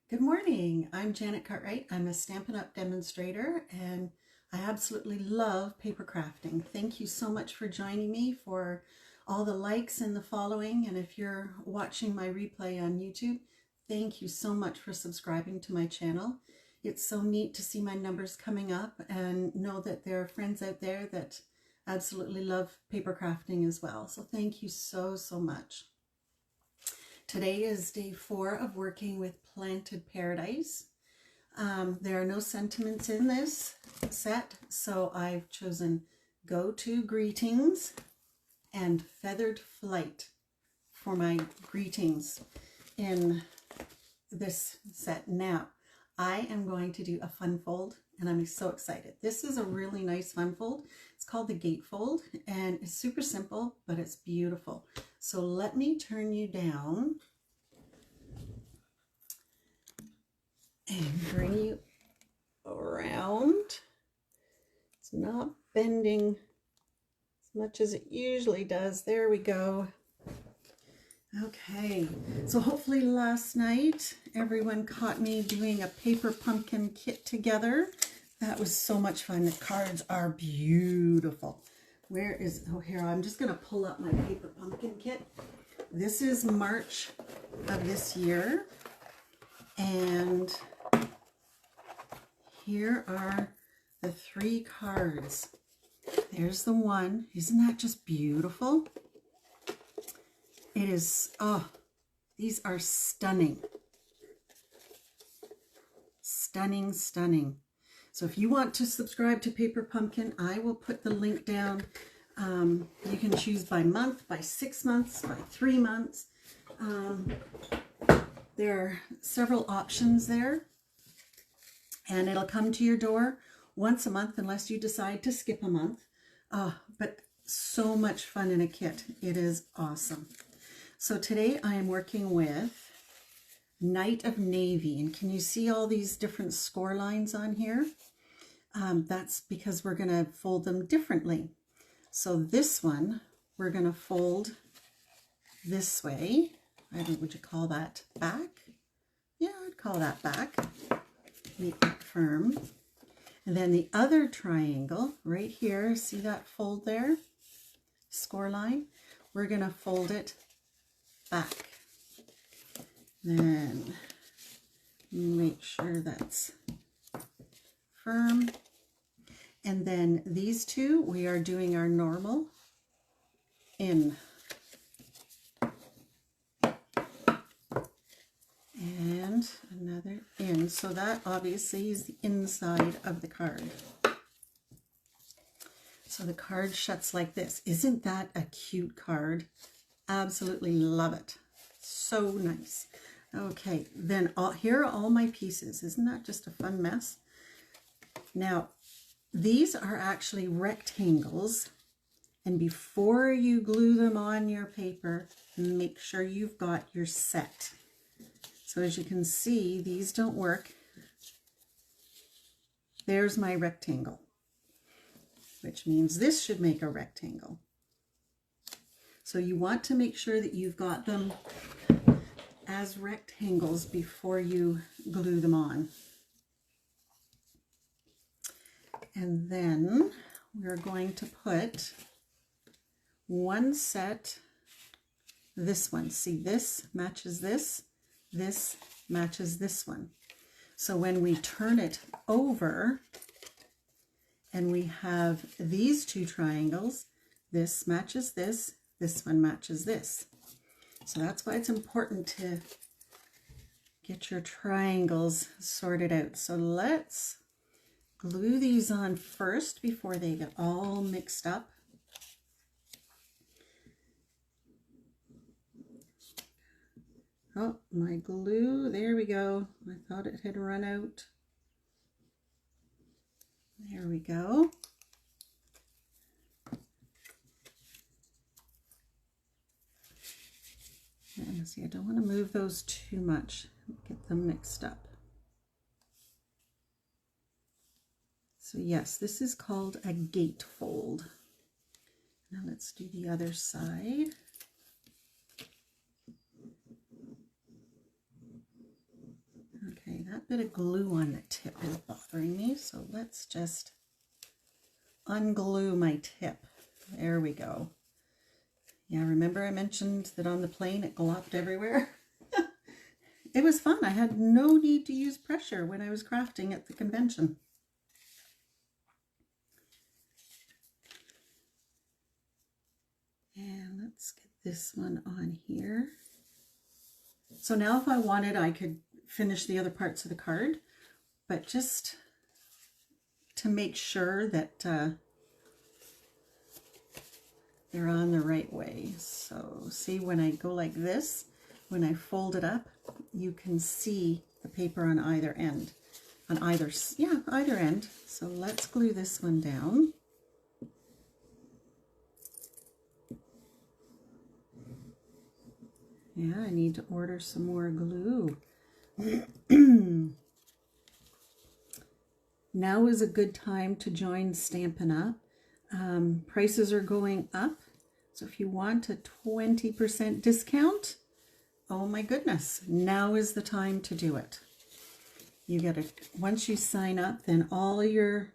Good morning. I'm Janet Cartwright. I'm a Stampin' Up! Demonstrator and I absolutely love paper crafting. Thank you so much for joining me, for all the likes and the following. And if you're watching my replay on YouTube, thank you so much for subscribing to my channel. It's so neat to see my numbers coming up and know that there are friends out there that absolutely love paper crafting as well. So thank you so much. Today is day 4 of working with Planted Paradise. There are no sentiments in this set, so I've chosen Go To Greetings and Feathered Flight for my greetings in this set. Now, I am going to do a fun fold and I'm so excited. This is a really nice fun fold. It's called the Gatefold and it's super simple, but it's beautiful. So let me turn you down and bring you around. It's not bending as much as it usually does. There we go. Okay, so hopefully last night everyone caught me doing a paper pumpkin kit together. That was so much fun. The cards are beautiful. Where is, oh here, I'm just gonna pull up my paper pumpkin kit. This is March of this year, and here are the 3 cards. There's the one. Isn't that just beautiful? It is, oh, these are stunning. Stunning, stunning. So if you want to subscribe to Paper Pumpkin, I will put the link down. You can choose by month, by 6 months, by 3 months. There are several options there. And it'll come to your door once a month unless you decide to skip a month. But so much fun in a kit. It is awesome. So today I am working with Night of Navy. And can you see all these different score lines on here? That's because we're going to fold them differently. So this one, we're going to fold this way. I don't know, would you call that back? Yeah, I'd call that back. Make it firm. And then the other triangle right here, see that fold there? Score line. We're going to fold it back. Then make sure that's firm. And then these two, we are doing our normal in. And another in. So that obviously is the inside of the card. So the card shuts like this. Isn't that a cute card? Absolutely love it. So nice. Okay, then here are all my pieces. Isn't that just a fun mess? Now, these are actually rectangles. And before you glue them on your paper, make sure you've got your set. So as you can see, these don't work. There's my rectangle, which means this should make a rectangle. So you want to make sure that you've got them as rectangles before you glue them on. And then we're going to put one set, this one. See, this matches this. This matches this one. So when we turn it over and we have these 2 triangles, this matches this, this one matches this. So that's why it's important to get your triangles sorted out. So let's glue these on first before they get all mixed up. Oh, my glue, there we go. I thought it had run out. There we go. And see, I don't want to move those too much. Get them mixed up. So yes, this is called a gatefold. Now let's do the other side. That bit of glue on the tip is bothering me, so let's just unglue my tip. There we go. Yeah, remember I mentioned that on the plane it glopped everywhere? It was fun. I had no need to use pressure when I was crafting at the convention. And let's get this one on here. So now if I wanted, I could finish the other parts of the card, but just to make sure that they're on the right way. So see, when I go like this, when I fold it up, you can see the paper on either end, on either end. So let's glue this one down. Yeah, I need to order some more glue. Now is a good time to join Stampin' Up. Prices are going up, so if you want a 20% discount, oh my goodness, now is the time to do it. You get once you sign up, then all your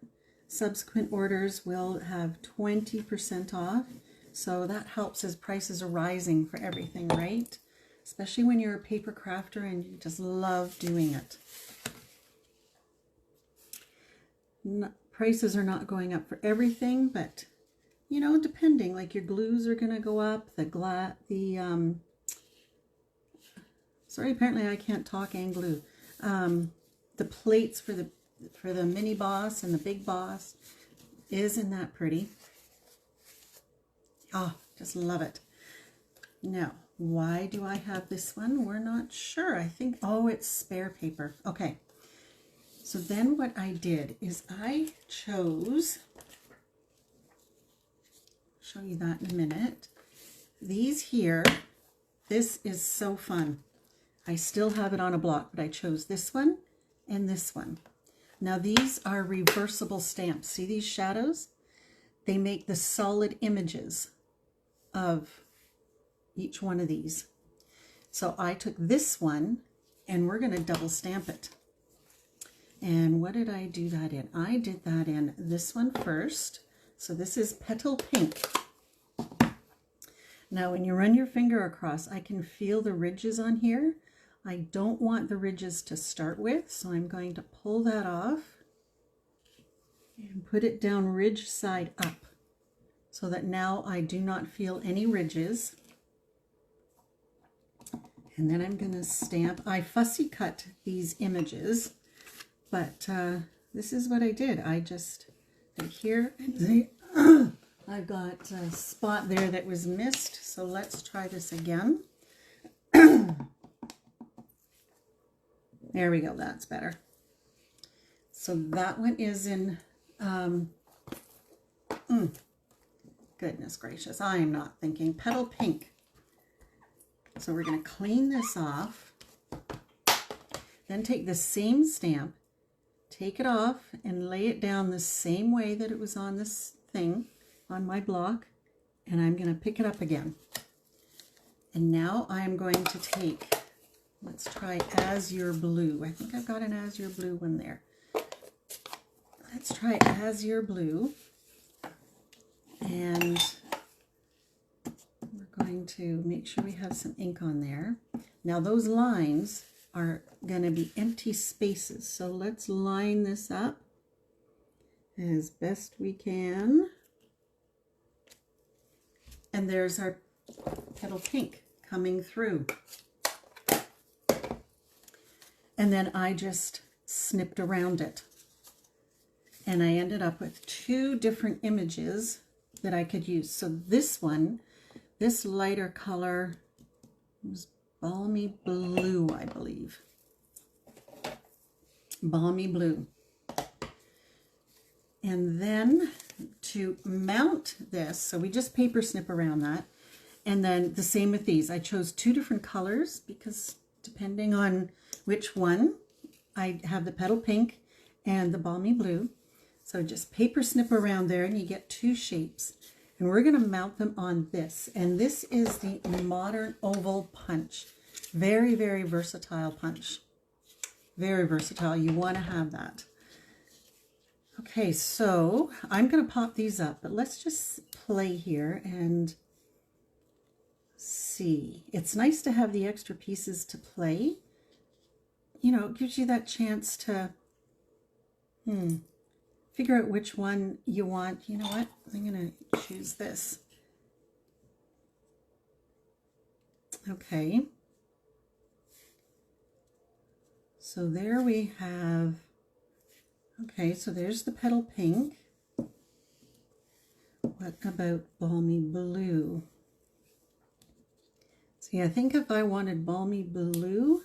subsequent orders will have 20% off. So that helps as prices are rising for everything, right? Especially when you're a paper crafter and you just love doing it. Prices are not going up for everything, but you know, depending, like your glues are going to go up, sorry, apparently I can't talk and glue. The plates for the mini boss and the big boss, isn't that pretty? Oh, just love it. Now, why do I have this one? We're not sure. I think, oh, it's spare paper. Okay. So then what I did is I chose, show you that in a minute. These here, this is so fun. I still have it on a block, but I chose this one and this one. Now these are reversible stamps. See these shadows? They make the solid images of each one of these. So I took this one and we're going to double stamp it. And what did I do that in? I did that in this one first. So this is Petal Pink. Now when you run your finger across, I can feel the ridges on here. I don't want the ridges to start with, so I'm going to pull that off and put it down ridge side up so that now I do not feel any ridges. And then I'm going to stamp. I fussy cut these images, but this is what I did. I just did here and see, I've got a spot there that was missed. So let's try this again. There we go. That's better. So that one is in, goodness gracious, I am not thinking. Petal Pink. So we're going to clean this off, then take the same stamp, take it off and lay it down the same way that it was on this thing, on my block, and I'm going to pick it up again. And now I'm going to take, let's try Azure Blue. I think I've got an Azure Blue one there. Let's try Azure Blue, and we're going to make sure we have some ink on there. Now those lines are going to be empty spaces, so let's line this up as best we can. And there's our Petal Pink coming through. And then I just snipped around it. And I ended up with two different images that I could use. So this one, this lighter color was Balmy Blue, I believe. Balmy Blue. And then to mount this, so we just paper snip around that. And then the same with these. I chose two different colors because depending on which one, I have the Petal Pink and the Balmy Blue. So just paper snip around there and you get two shapes. And we're going to mount them on this. And this is the Modern Oval Punch. Very, very versatile punch. Very versatile. You want to have that. Okay, so I'm going to pop these up, but let's just play here and see. It's nice to have the extra pieces to play. You know, it gives you that chance to figure out which one you want. You know what? I'm going to choose this. Okay. So there we have, okay, so there's the petal pink. What about balmy blue? See, I think if I wanted balmy blue,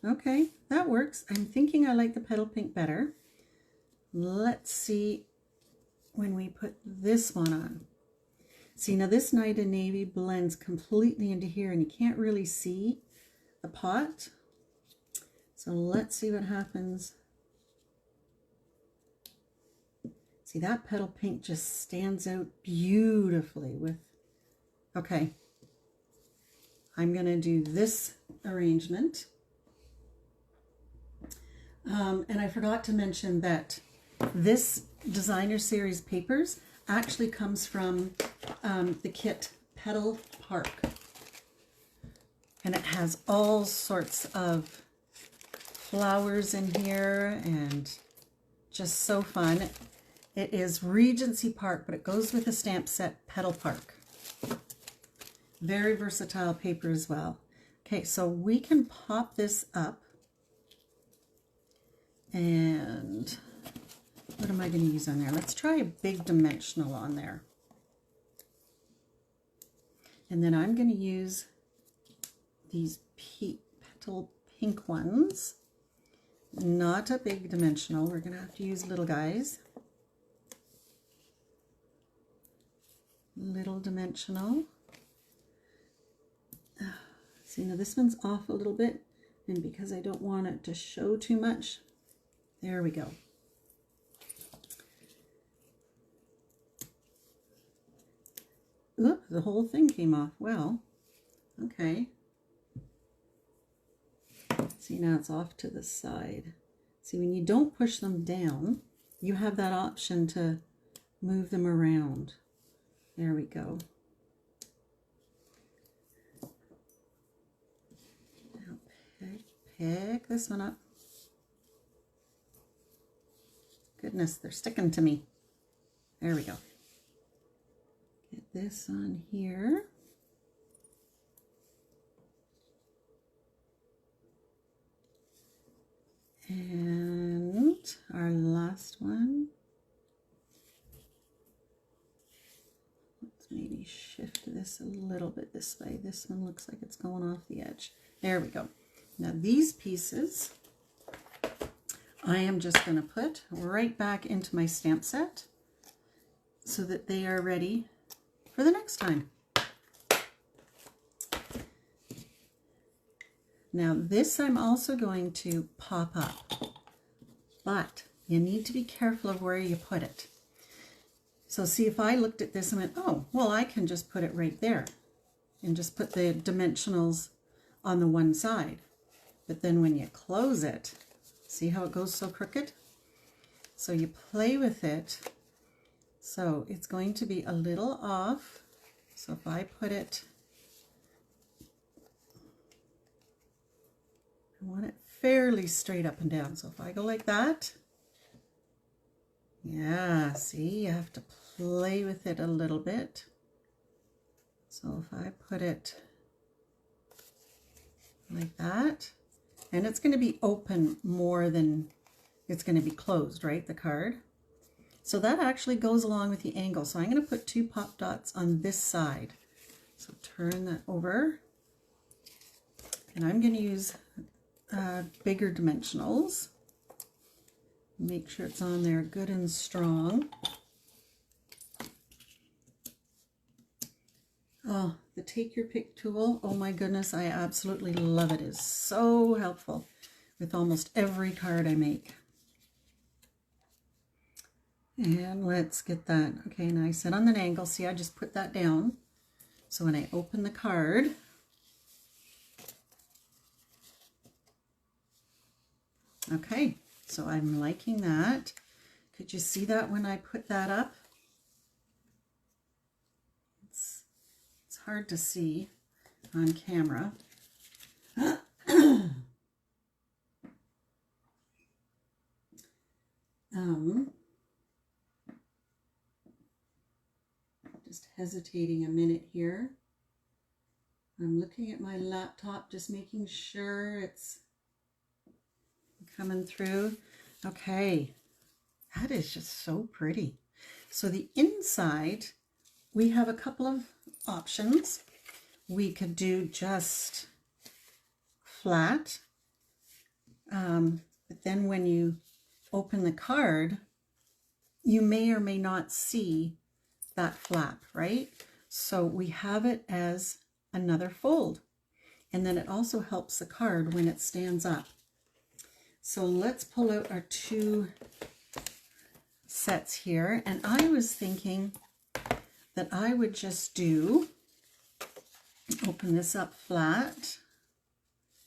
okay, that works. I'm thinking I like the petal pink better. Let's see when we put this one on. See, now this Night in Navy blends completely into here and you can't really see the pot. So let's see what happens. See, that petal pink just stands out beautifully with, okay. I'm gonna do this arrangement. And I forgot to mention that this designer series papers actually comes from the kit Petal Park, and it has all sorts of flowers in here and just so fun. It is Regency Park, but it goes with the stamp set Petal Park. Very versatile paper as well. Okay, so we can pop this up, and what am I going to use on there? Let's try a big dimensional on there. And then I'm going to use these petal pink ones. Not a big dimensional. We're going to have to use little guys. Little dimensional. See, now this one's off a little bit, and because I don't want it to show too much, there we go. Oop, the whole thing came off. Well, okay. See, now it's off to the side. See, when you don't push them down, you have that option to move them around. There we go. Now pick this one up. Goodness, they're sticking to me. There we go. Get this on here. And our last one. Let's maybe shift this a little bit this way. This one looks like it's going off the edge. There we go. Now these pieces I am just going to put right back into my stamp set so that they are ready for the next time. Now this I'm also going to pop up, but you need to be careful of where you put it. So see, if I looked at this and went, oh, well, I can just put it right there and just put the dimensionals on the one side. But then when you close it, see how it goes so crooked? So you play with it. So it's going to be a little off. So if I put it, I want it fairly straight up and down. So if I go like that, yeah, see, you have to play with it a little bit. So if I put it like that, and it's going to be open more than it's going to be closed, right, the card? So that actually goes along with the angle. So I'm going to put 2 pop dots on this side. So turn that over. And I'm going to use bigger dimensionals. Make sure it's on there good and strong. Oh, the Take Your Pick tool, oh my goodness, I absolutely love it. It's so helpful with almost every card I make. And let's get that, okay, now I set on an angle. See, I just put that down. So when I open the card, Okay, so I'm liking that. Could you see that when I put that up? It's hard to see on camera. Just hesitating a minute here. I'm looking at my laptop, just making sure it's coming through. Okay, that is just so pretty. So the inside, we have a couple of options. We could do just flat, but then when you open the card, you may or may not see that flap, right? So we have it as another fold, and then it also helps the card when it stands up. So let's pull out our two sets here, and I was thinking that I would just open this up flat.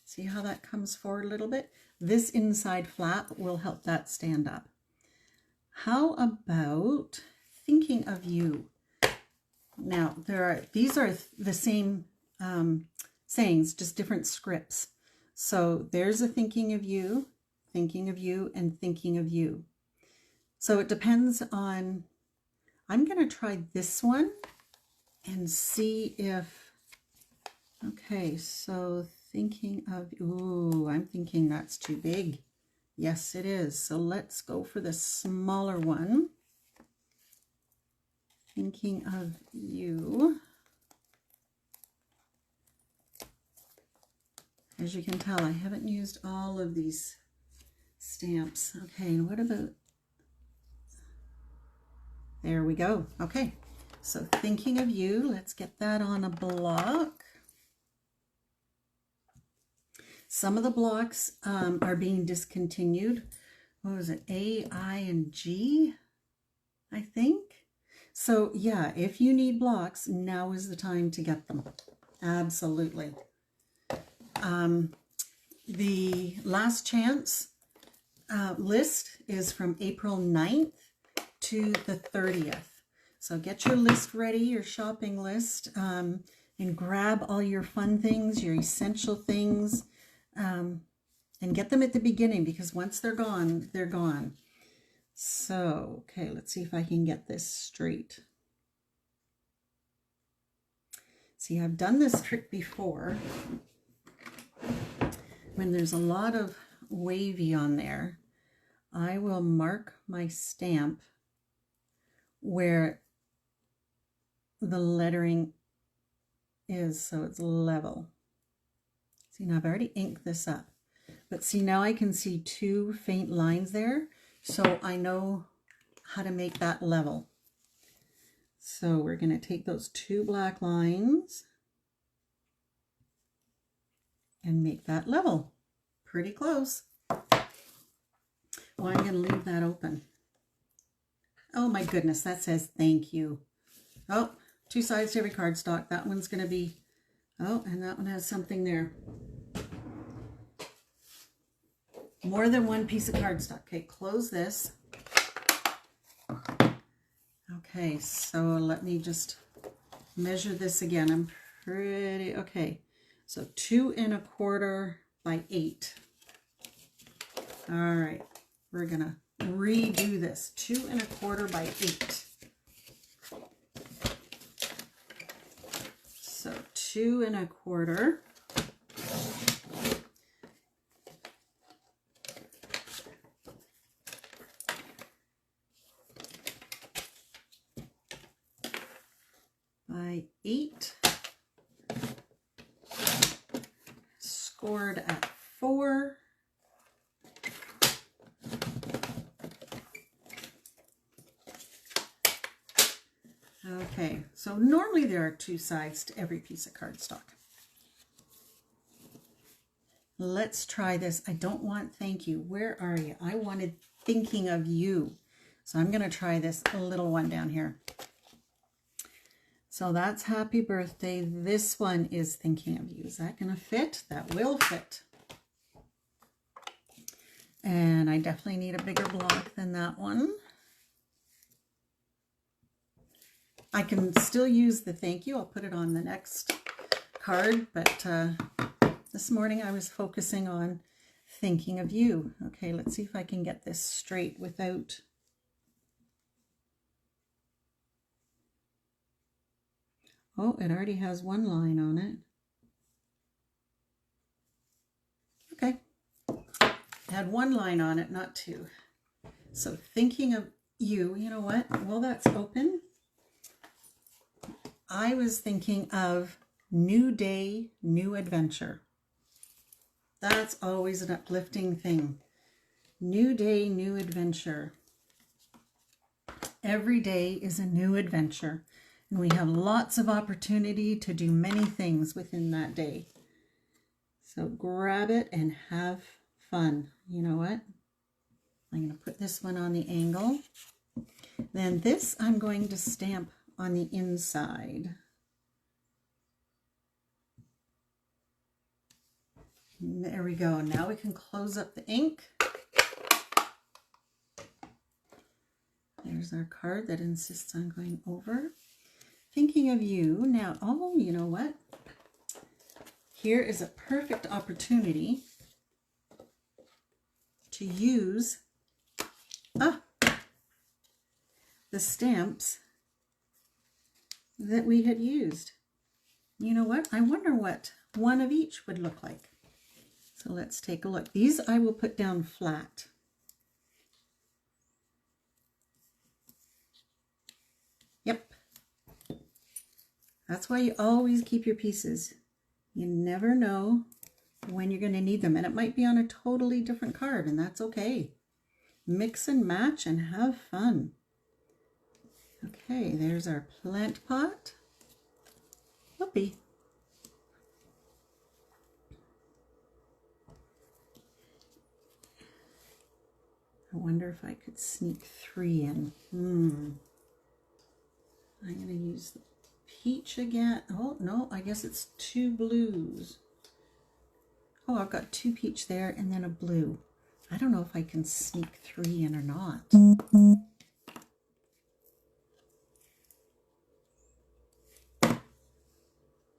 See how that comes forward a little bit? This inside flap will help that stand up. How about thinking of you? Now, these are the same sayings, just different scripts. So there's a thinking of you, and thinking of you. So it depends on, I'm going to try this one and see if, okay, so thinking of, ooh, I'm thinking that's too big. Yes, it is. So let's go for the smaller one. Thinking of you. As you can tell, I haven't used all of these stamps. Okay, and what about, there we go. Okay, so thinking of you, let's get that on a block. Some of the blocks are being discontinued. What was it? A, I, and G, I think. So yeah, if you need blocks, now is the time to get them. Absolutely. The last chance list is from April 9th to the 30th. So get your list ready, your shopping list, and grab all your fun things, your essential things, and get them at the beginning, because once they're gone, they're gone. So, okay, let's see if I can get this straight. See, I've done this trick before. When there's a lot of wavy on there, I will mark my stamp where the lettering is, so it's level. See, now I've already inked this up, but see, now I can see two faint lines there, so I know how to make that level. So we're going to take those two black lines and make that level. Pretty close. Well, I'm going to leave that open. Oh my goodness, that says thank you. Oh, two sides to every cardstock. That one's going to be, oh, and that one has something there. More than one piece of cardstock. Okay, close this. Okay, so let me just measure this again. I'm pretty, okay. So 2 1/4 by 8. All right, we're gonna redo this. 2 1/4 by 8. So 2 1/4. By 8. Scored at 4. Okay, so normally there are 2 sides to every piece of cardstock. Let's try this. I don't want thank you. Where are you? I wanted thinking of you. So I'm going to try this little one down here. So that's happy birthday. This one is thinking of you. Is that going to fit? That will fit. And I definitely need a bigger block than that one. I can still use the thank you. I'll put it on the next card, but this morning I was focusing on thinking of you. Okay, let's see if I can get this straight without... Oh, it already has one line on it. Okay. It had one line on it, not two. So thinking of you, you know what? While that's open, I was thinking of new day, new adventure. That's always an uplifting thing. New day, new adventure. Every day is a new adventure, and we have lots of opportunity to do many things within that day. So grab it and have fun. You know what? I'm going to put this one on the angle. Then this I'm going to stamp on the inside. There we go. Now we can close up the ink. There's our card that insists on going over. Thinking of you. Now, oh, you know what? Here is a perfect opportunity to use the stamps that we had used. You know what? I wonder what one of each would look like. So let's take a look. These I will put down flat. Yep. That's why you always keep your pieces. You never know when you're going to need them. And it might be on a totally different card, and that's okay. Mix and match and have fun. Okay, there's our plant pot. Whoopee. I wonder if I could sneak 3 in. I'm going to use the peach again. Oh, no, I guess it's 2 blues. Oh, I've got 2 peach there and then a blue. I don't know if I can sneak 3 in or not.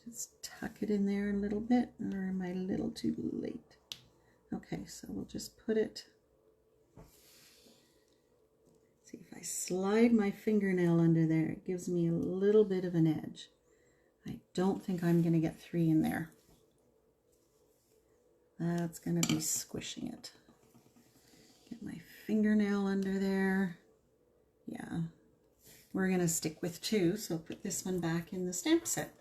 Just tuck it in there a little bit, or am I a little too late? Okay, so we'll just put it. See, if I slide my fingernail under there, it gives me a little bit of an edge. I don't think I'm going to get 3 in there. That's going to be squishing it. Get my fingernail under there. Yeah, we're going to stick with 2, so put this one back in the stamp set.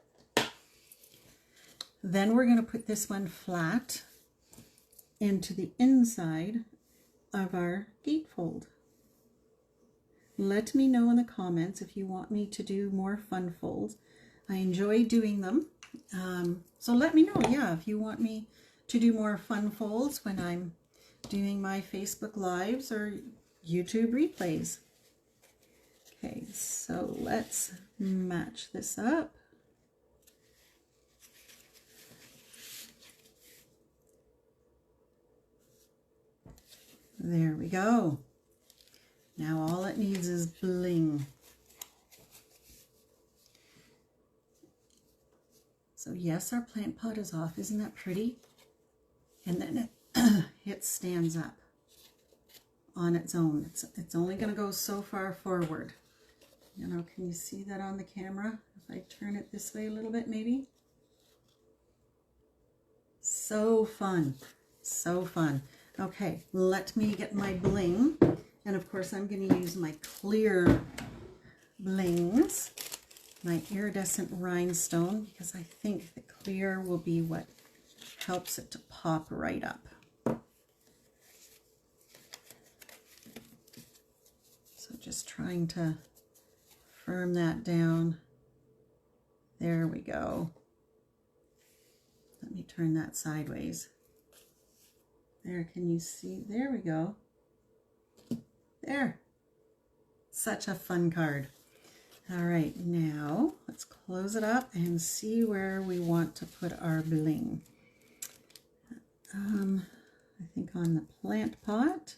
Then we're going to put this one flat into the inside of our gatefold. Let me know in the comments if you want me to do more fun folds. I enjoy doing them. So let me know, yeah, if you want me to do more fun folds when I'm doing my Facebook Lives or YouTube replays. Okay, so let's match this up. There we go. Now all it needs is bling. So yes, our plant pot is off. Isn't that pretty? And then it stands up on its own. It's only going to go so far forward. You know, can you see that on the camera? If I turn it this way a little bit, maybe. So fun. So fun. Okay, let me get my bling. And of course, I'm going to use my clear blings, my iridescent rhinestone, because I think the clear will be what helps it to pop right up. So just trying to firm that down. There we go. Let me turn that sideways. There, can you see? There we go. There. Such a fun card. All right, now let's close it up and see where we want to put our bling. I think on the plant pot.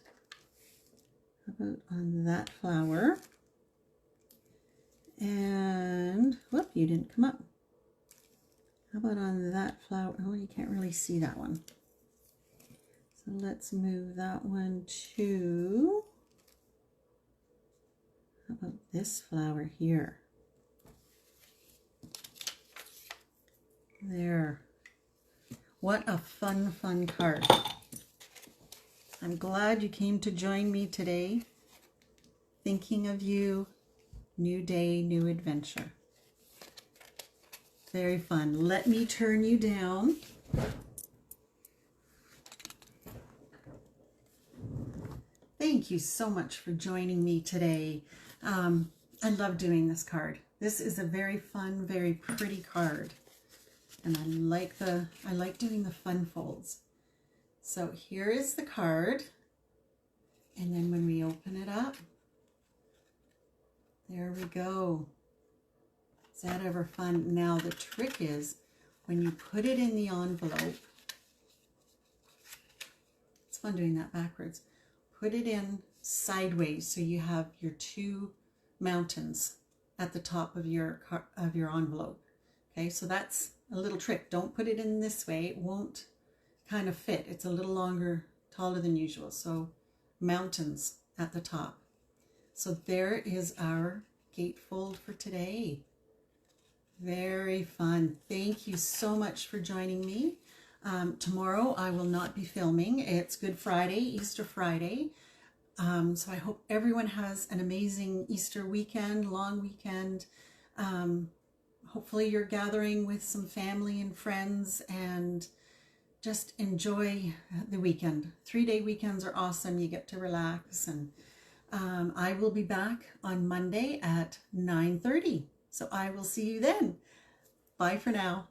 How about on that flower? And, whoop, you didn't come up. How about on that flower? Oh, you can't really see that one. So let's move that one to, how about this flower here? There. What a fun, fun card. I'm glad you came to join me today. Thinking of you, new day, new adventure. Very fun. Let me turn you down. Thank you so much for joining me today. I love doing this card. This is a very fun, very pretty card. And I like doing the fun folds. So here is the card. And then when we open it up, there we go. Is that ever fun? Now the trick is when you put it in the envelope, it's fun doing that backwards. Put it in sideways so you have your two mountains at the top of your envelope. Okay, so that's a little trick. Don't put it in this way. It won't kind of fit. It's a little longer, taller than usual. So mountains at the top. So there is our gatefold for today. Very fun. Thank you so much for joining me. Tomorrow I will not be filming. It's Good Friday, Easter Friday. So I hope everyone has an amazing Easter weekend, long weekend. Hopefully you're gathering with some family and friends and just enjoy the weekend. 3-day weekends are awesome. You get to relax. And I will be back on Monday at 9:30. So I will see you then. Bye for now.